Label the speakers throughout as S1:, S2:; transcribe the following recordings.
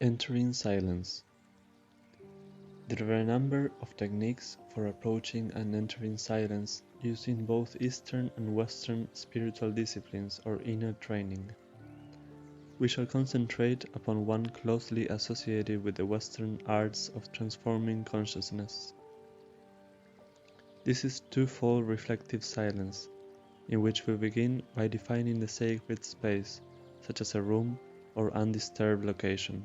S1: Entering silence. There are a number of techniques for approaching and entering silence used in both Eastern and Western spiritual disciplines or inner training. We shall concentrate upon one closely associated with the Western arts of transforming consciousness. This is twofold reflective silence, in which we begin by defining the sacred space, such as a room or undisturbed location.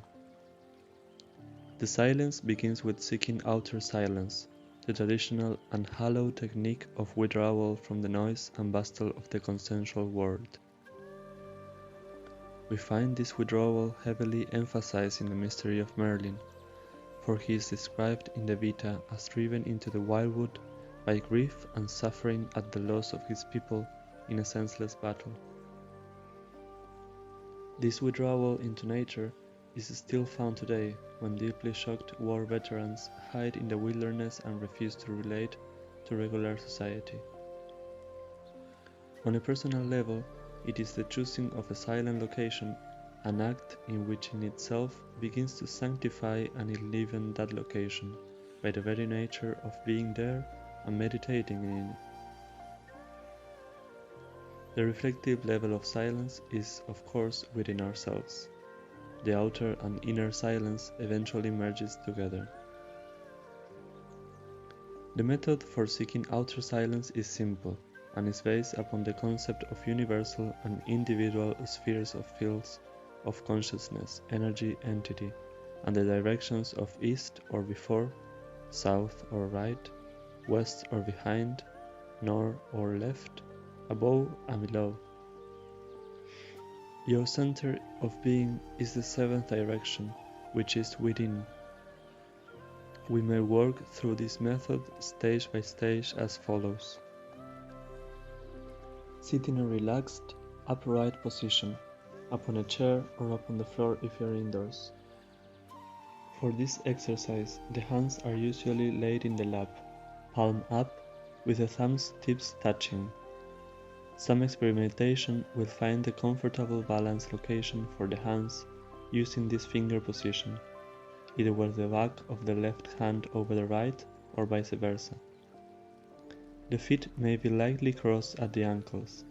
S1: The silence begins with seeking outer silence, the traditional and hallowed technique of withdrawal from the noise and bustle of the consensual world. We find this withdrawal heavily emphasized in the mystery of Merlin, for he is described in the Vita as driven into the wildwood by grief and suffering at the loss of his people in a senseless battle. This withdrawal into nature is still found today when deeply shocked war veterans hide in the wilderness and refuse to relate to regular society. On a personal level, it is the choosing of a silent location, an act in which in itself begins to sanctify and enliven that location by the very nature of being there and meditating in it. The reflective level of silence is, of course, within ourselves. The outer and inner silence eventually merges together. The method for seeking outer silence is simple and is based upon the concept of universal and individual spheres of fields of consciousness, energy, entity, and the directions of east or before, south or right, west or behind, north or left, above and below. Your center of being is the seventh direction, which is within. We may work through this method stage by stage as follows. Sit in a relaxed, upright position, upon a chair or upon the floor if you are indoors. For this exercise, the hands are usually laid in the lap, palm up, with the thumbs tips touching. Some experimentation will find the comfortable balance location for the hands using this finger position, either with the back of the left hand over the right or vice versa. The feet may be lightly crossed at the ankles.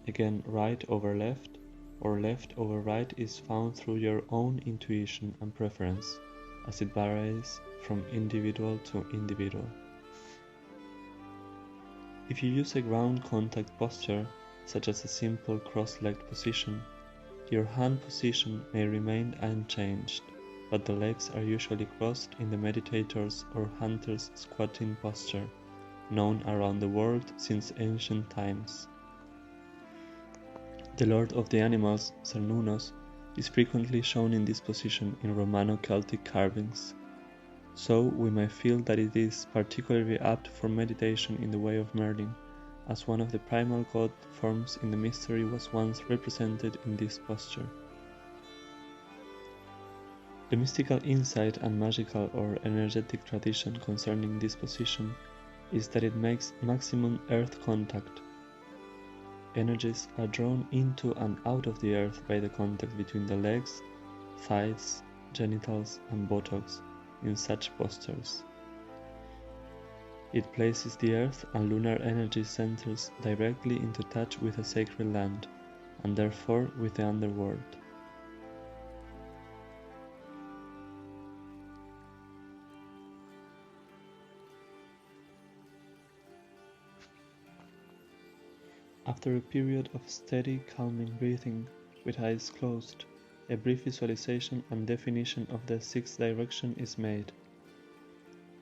S1: Again, right over left or left over right is found through your own intuition and preference, as it varies from individual to individual. If you use a ground contact posture, such as a simple cross-legged position, your hand position may remain unchanged, but the legs are usually crossed in the meditator's or hunter's squatting posture, known around the world since ancient times. The Lord of the Animals, Cernunnos, is frequently shown in this position in Romano-Celtic carvings. So we may feel that it is particularly apt for meditation in the Way of Merlin, as one of the primal god forms in the mystery was once represented in this posture. The mystical insight and magical or energetic tradition concerning this position is that it makes maximum earth contact. Energies are drawn into and out of the earth by the contact between the legs, thighs, genitals, and buttocks in such postures. It places the earth and lunar energy centers directly into touch with a sacred land, and therefore with the underworld. After a period of steady, calming breathing, with eyes closed, a brief visualization and definition of the sixth direction is made.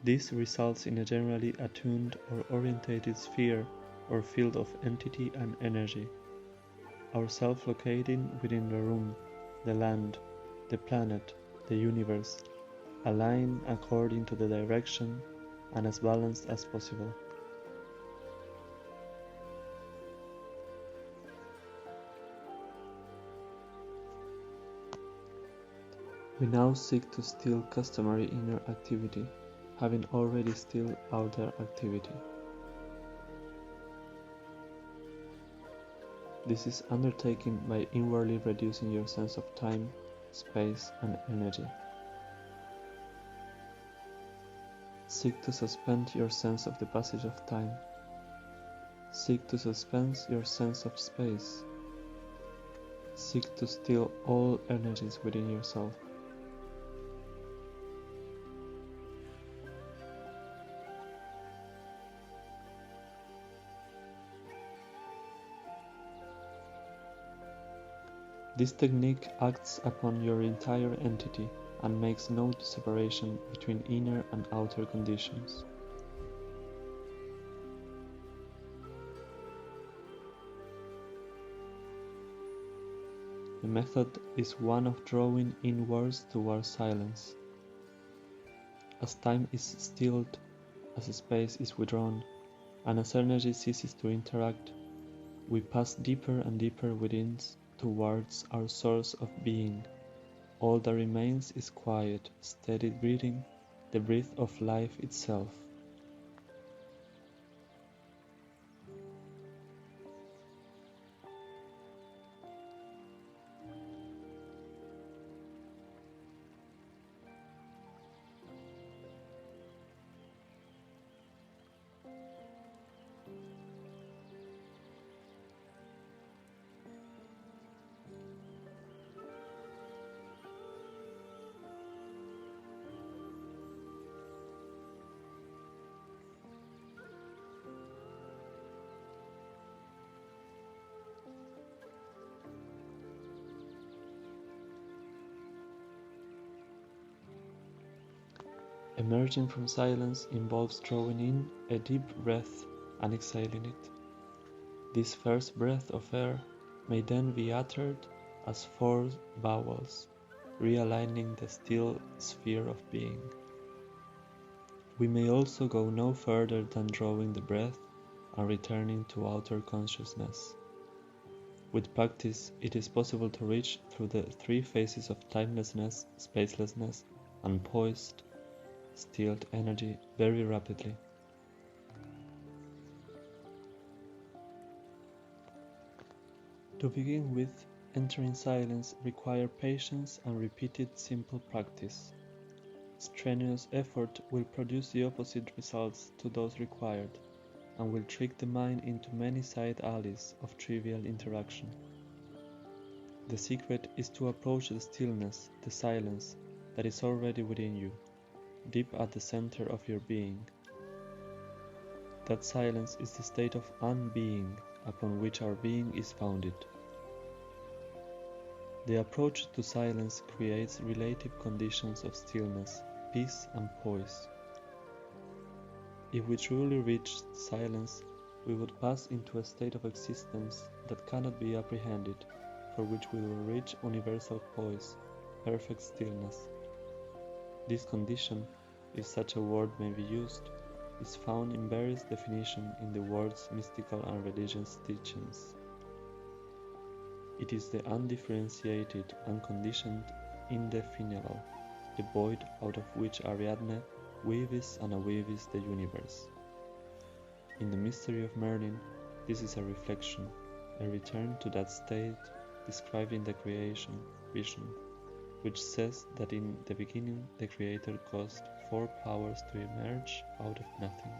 S1: This results in a generally attuned or orientated sphere or field of entity and energy, ourself locating within the room, the land, the planet, the universe, aligned according to the direction and as balanced as possible. We now seek to still customary inner activity, having already stilled outer activity. This is undertaken by inwardly reducing your sense of time space, and energy. Seek to suspend your sense of the passage of time. Seek to suspend your sense of space. Seek to still all energies within yourself. This technique acts upon your entire entity and makes no separation between inner and outer conditions. The method is one of drawing inwards towards silence. As time is stilled, as space is withdrawn, and as energy ceases to interact, we pass deeper and deeper within towards our source of being. All that remains is quiet, steady breathing, the breath of life itself. Emerging from silence involves drawing in a deep breath and exhaling it. This first breath of air may then be uttered as 4 vowels, realigning the still sphere of being. We may also go no further than drawing the breath and returning to outer consciousness. With practice, it is possible to reach through the 3 phases of timelessness, spacelessness, and poised, stilled energy very rapidly. To begin with, entering silence requires patience and repeated simple practice. Strenuous effort will produce the opposite results to those required, and will trick the mind into many side alleys of trivial interaction. The secret is to approach the stillness, the silence, that is already within you, deep at the center of your being. That silence is the state of unbeing upon which our being is founded. The approach to silence creates relative conditions of stillness, peace, and poise. If we truly reached silence, we would pass into a state of existence that cannot be apprehended, for which we will reach universal poise, perfect stillness. This condition, if such a word may be used, is found in various definitions in the world's mystical and religious teachings. It is the undifferentiated, unconditioned, indefinable, the void out of which Ariadne weaves and unweaves the universe. In the mystery of Merlin, this is a reflection, a return to that state described in the creation vision, which says that in the beginning the Creator caused 4 powers to emerge out of nothing.